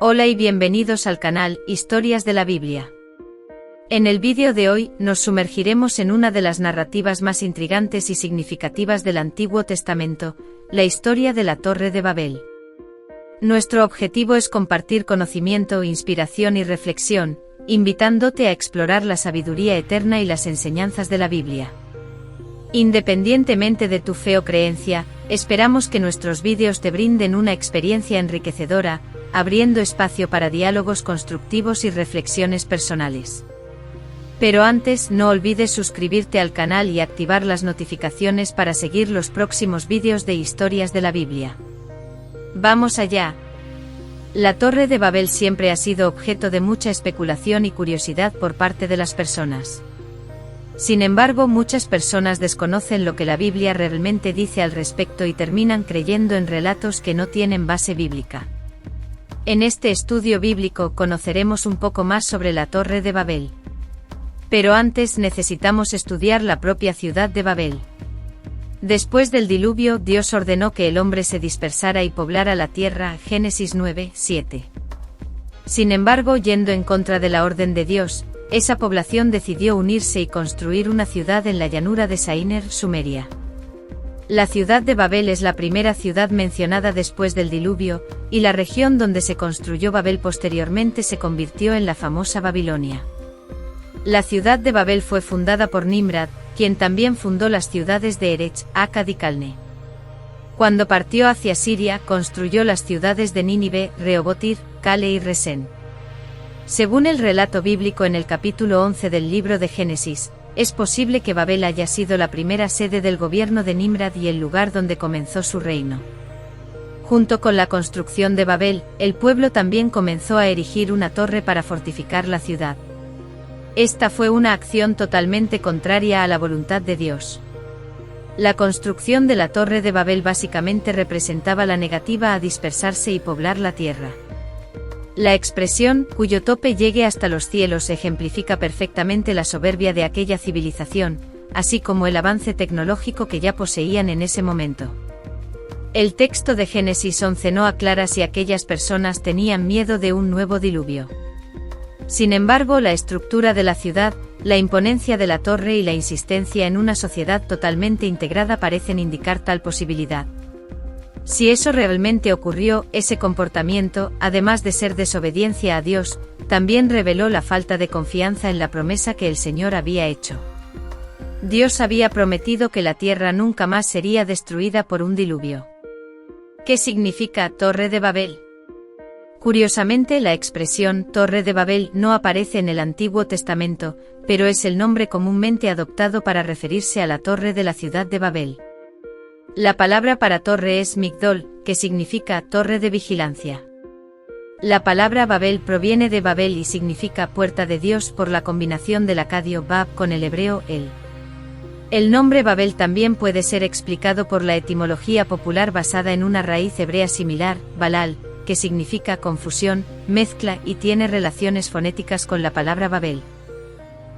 Hola y bienvenidos al canal Historias de la Biblia. En el vídeo de hoy nos sumergiremos en una de las narrativas más intrigantes y significativas del Antiguo Testamento, la historia de la Torre de Babel. Nuestro objetivo es compartir conocimiento, inspiración y reflexión, invitándote a explorar la sabiduría eterna y las enseñanzas de la Biblia. Independientemente de tu fe o creencia, esperamos que nuestros vídeos te brinden una experiencia enriquecedora, abriendo espacio para diálogos constructivos y reflexiones personales. Pero antes, no olvides suscribirte al canal y activar las notificaciones para seguir los próximos vídeos de Historias de la Biblia. ¡Vamos allá! La Torre de Babel siempre ha sido objeto de mucha especulación y curiosidad por parte de las personas. Sin embargo, muchas personas desconocen lo que la Biblia realmente dice al respecto y terminan creyendo en relatos que no tienen base bíblica. En este estudio bíblico conoceremos un poco más sobre la Torre de Babel. Pero antes necesitamos estudiar la propia ciudad de Babel. Después del diluvio, Dios ordenó que el hombre se dispersara y poblara la tierra, Génesis 9:7. Sin embargo, yendo en contra de la orden de Dios, esa población decidió unirse y construir una ciudad en la llanura de Saíner, Sumeria. La ciudad de Babel es la primera ciudad mencionada después del diluvio, y la región donde se construyó Babel posteriormente se convirtió en la famosa Babilonia. La ciudad de Babel fue fundada por Nimrod, quien también fundó las ciudades de Erech, Akkad y Calne. Cuando partió hacia Siria, construyó las ciudades de Nínive, Rehoboth-ir, Cale y Resén. Según el relato bíblico en el capítulo 11 del libro de Génesis, es posible que Babel haya sido la primera sede del gobierno de Nimrod y el lugar donde comenzó su reino. Junto con la construcción de Babel, el pueblo también comenzó a erigir una torre para fortificar la ciudad. Esta fue una acción totalmente contraria a la voluntad de Dios. La construcción de la Torre de Babel básicamente representaba la negativa a dispersarse y poblar la tierra. La expresión, cuyo tope llegue hasta los cielos, ejemplifica perfectamente la soberbia de aquella civilización, así como el avance tecnológico que ya poseían en ese momento. El texto de Génesis 11 no aclara si aquellas personas tenían miedo de un nuevo diluvio. Sin embargo, la estructura de la ciudad, la imponencia de la torre y la insistencia en una sociedad totalmente integrada parecen indicar tal posibilidad. Si eso realmente ocurrió, ese comportamiento, además de ser desobediencia a Dios, también reveló la falta de confianza en la promesa que el Señor había hecho. Dios había prometido que la tierra nunca más sería destruida por un diluvio. ¿Qué significa Torre de Babel? Curiosamente, la expresión Torre de Babel no aparece en el Antiguo Testamento, pero es el nombre comúnmente adoptado para referirse a la torre de la ciudad de Babel. La palabra para torre es Migdol, que significa torre de vigilancia. La palabra Babel proviene de Babel y significa puerta de Dios por la combinación del acadio Bab con el hebreo El. El nombre Babel también puede ser explicado por la etimología popular basada en una raíz hebrea similar, Balal, que significa confusión, mezcla y tiene relaciones fonéticas con la palabra Babel.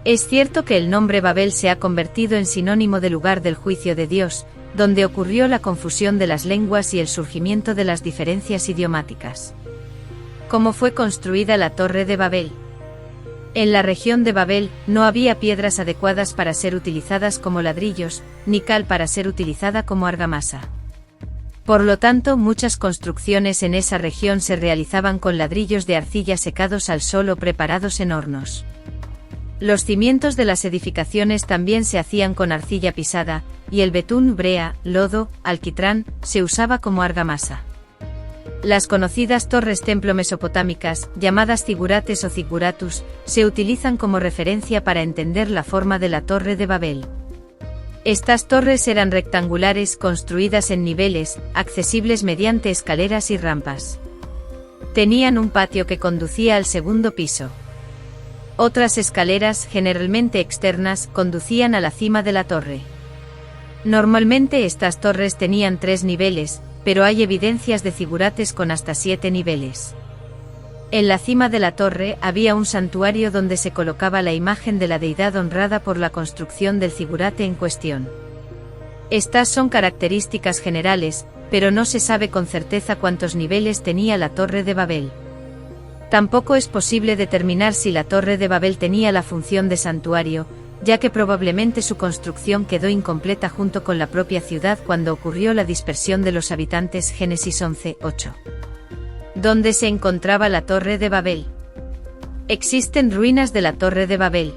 Es cierto que el nombre Babel se ha convertido en sinónimo de lugar del juicio de Dios, donde ocurrió la confusión de las lenguas y el surgimiento de las diferencias idiomáticas. ¿Cómo fue construida la Torre de Babel? En la región de Babel, no había piedras adecuadas para ser utilizadas como ladrillos, ni cal para ser utilizada como argamasa. Por lo tanto, muchas construcciones en esa región se realizaban con ladrillos de arcilla secados al sol o preparados en hornos. Los cimientos de las edificaciones también se hacían con arcilla pisada, y el betún, brea, lodo, alquitrán, se usaba como argamasa. Las conocidas torres templo mesopotámicas, llamadas zigurates o ziguratus, se utilizan como referencia para entender la forma de la Torre de Babel. Estas torres eran rectangulares, construidas en niveles, accesibles mediante escaleras y rampas. Tenían un patio que conducía al segundo piso. Otras escaleras, generalmente externas, conducían a la cima de la torre. Normalmente estas torres tenían 3 niveles, pero hay evidencias de zigurates con hasta 7 niveles. En la cima de la torre había un santuario donde se colocaba la imagen de la deidad honrada por la construcción del zigurate en cuestión. Estas son características generales, pero no se sabe con certeza cuántos niveles tenía la Torre de Babel. Tampoco es posible determinar si la Torre de Babel tenía la función de santuario, ya que probablemente su construcción quedó incompleta junto con la propia ciudad cuando ocurrió la dispersión de los habitantes. Génesis 11:8. ¿Dónde se encontraba la Torre de Babel? Existen ruinas de la Torre de Babel.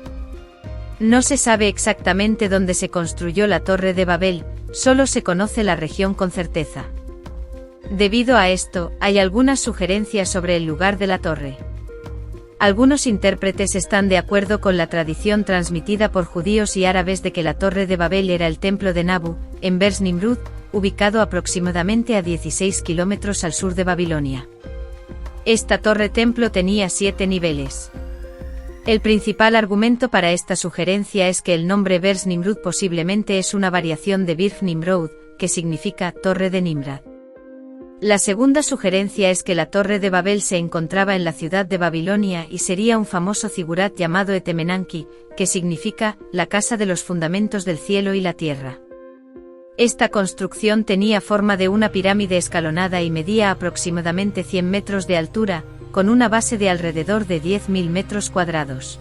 No se sabe exactamente dónde se construyó la Torre de Babel, solo se conoce la región con certeza. Debido a esto, hay algunas sugerencias sobre el lugar de la torre. Algunos intérpretes están de acuerdo con la tradición transmitida por judíos y árabes de que la Torre de Babel era el templo de Nabu, en Bers Nimrud, ubicado aproximadamente a 16 kilómetros al sur de Babilonia. Esta torre-templo tenía 7 niveles. El principal argumento para esta sugerencia es que el nombre Bers Nimrud posiblemente es una variación de Bir Nimrod, que significa Torre de Nimrod. La segunda sugerencia es que la Torre de Babel se encontraba en la ciudad de Babilonia y sería un famoso zigurat llamado Etemenanki, que significa la casa de los fundamentos del cielo y la tierra. Esta construcción tenía forma de una pirámide escalonada y medía aproximadamente 100 metros de altura, con una base de alrededor de 10.000 metros cuadrados.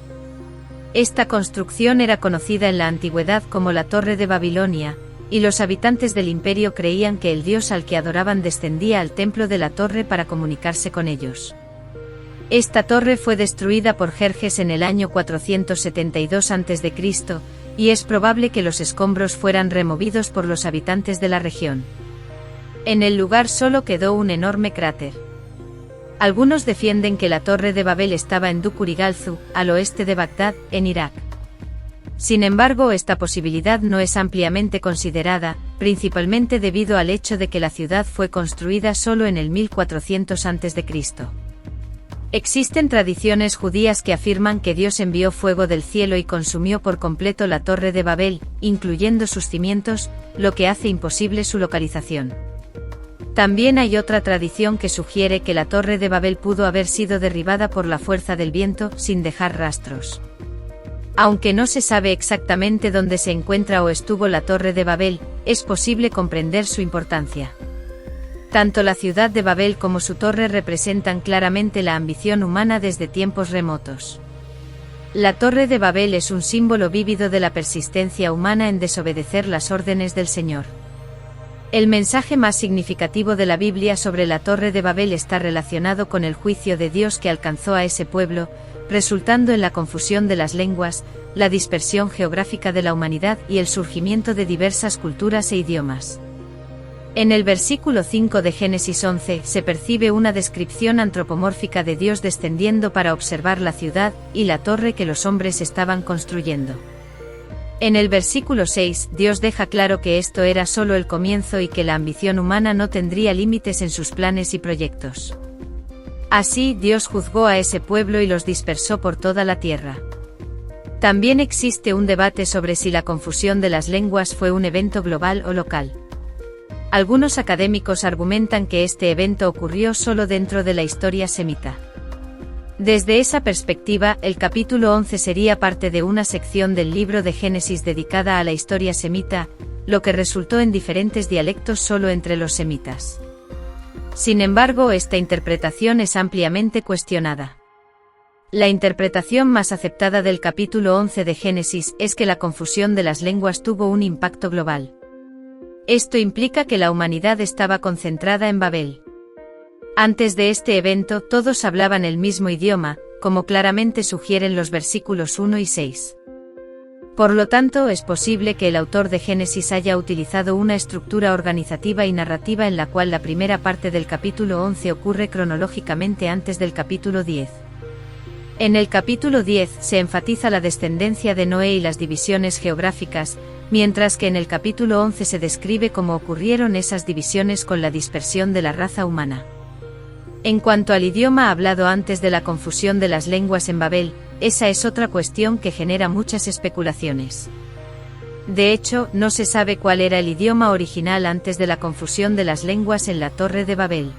Esta construcción era conocida en la antigüedad como la Torre de Babilonia, y los habitantes del imperio creían que el dios al que adoraban descendía al templo de la torre para comunicarse con ellos. Esta torre fue destruida por Jerjes en el año 472 a.C., y es probable que los escombros fueran removidos por los habitantes de la región. En el lugar solo quedó un enorme cráter. Algunos defienden que la Torre de Babel estaba en Dukurigalzu, al oeste de Bagdad, en Irak. Sin embargo, esta posibilidad no es ampliamente considerada, principalmente debido al hecho de que la ciudad fue construida solo en el 1400 a.C. Existen tradiciones judías que afirman que Dios envió fuego del cielo y consumió por completo la Torre de Babel, incluyendo sus cimientos, lo que hace imposible su localización. También hay otra tradición que sugiere que la Torre de Babel pudo haber sido derribada por la fuerza del viento, sin dejar rastros. Aunque no se sabe exactamente dónde se encuentra o estuvo la Torre de Babel, es posible comprender su importancia. Tanto la ciudad de Babel como su torre representan claramente la ambición humana desde tiempos remotos. La Torre de Babel es un símbolo vívido de la persistencia humana en desobedecer las órdenes del Señor. El mensaje más significativo de la Biblia sobre la Torre de Babel está relacionado con el juicio de Dios que alcanzó a ese pueblo, resultando en la confusión de las lenguas, la dispersión geográfica de la humanidad y el surgimiento de diversas culturas e idiomas. En el versículo 5 de Génesis 11 se percibe una descripción antropomórfica de Dios descendiendo para observar la ciudad y la torre que los hombres estaban construyendo. En el versículo 6, Dios deja claro que esto era solo el comienzo y que la ambición humana no tendría límites en sus planes y proyectos. Así, Dios juzgó a ese pueblo y los dispersó por toda la tierra. También existe un debate sobre si la confusión de las lenguas fue un evento global o local. Algunos académicos argumentan que este evento ocurrió solo dentro de la historia semita. Desde esa perspectiva, el capítulo 11 sería parte de una sección del libro de Génesis dedicada a la historia semita, lo que resultó en diferentes dialectos solo entre los semitas. Sin embargo, esta interpretación es ampliamente cuestionada. La interpretación más aceptada del capítulo 11 de Génesis es que la confusión de las lenguas tuvo un impacto global. Esto implica que la humanidad estaba concentrada en Babel. Antes de este evento, todos hablaban el mismo idioma, como claramente sugieren los versículos 1 y 6. Por lo tanto, es posible que el autor de Génesis haya utilizado una estructura organizativa y narrativa en la cual la primera parte del capítulo 11 ocurre cronológicamente antes del capítulo 10. En el capítulo 10 se enfatiza la descendencia de Noé y las divisiones geográficas, mientras que en el capítulo 11 se describe cómo ocurrieron esas divisiones con la dispersión de la raza humana. En cuanto al idioma hablado antes de la confusión de las lenguas en Babel, esa es otra cuestión que genera muchas especulaciones. De hecho, no se sabe cuál era el idioma original antes de la confusión de las lenguas en la Torre de Babel.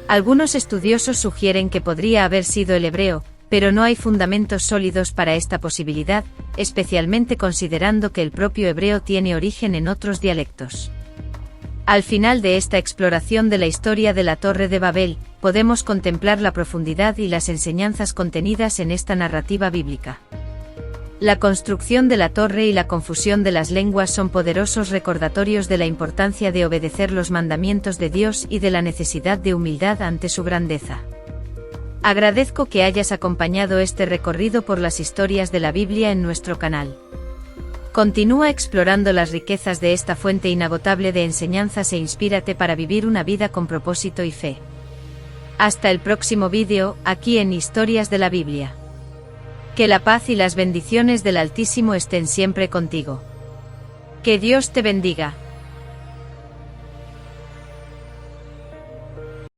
Algunos estudiosos sugieren que podría haber sido el hebreo, pero no hay fundamentos sólidos para esta posibilidad, especialmente considerando que el propio hebreo tiene origen en otros dialectos. Al final de esta exploración de la historia de la Torre de Babel, podemos contemplar la profundidad y las enseñanzas contenidas en esta narrativa bíblica. La construcción de la torre y la confusión de las lenguas son poderosos recordatorios de la importancia de obedecer los mandamientos de Dios y de la necesidad de humildad ante su grandeza. Agradezco que hayas acompañado este recorrido por las historias de la Biblia en nuestro canal. Continúa explorando las riquezas de esta fuente inagotable de enseñanzas e inspírate para vivir una vida con propósito y fe. Hasta el próximo vídeo, aquí en Historias de la Biblia. Que la paz y las bendiciones del Altísimo estén siempre contigo. Que Dios te bendiga.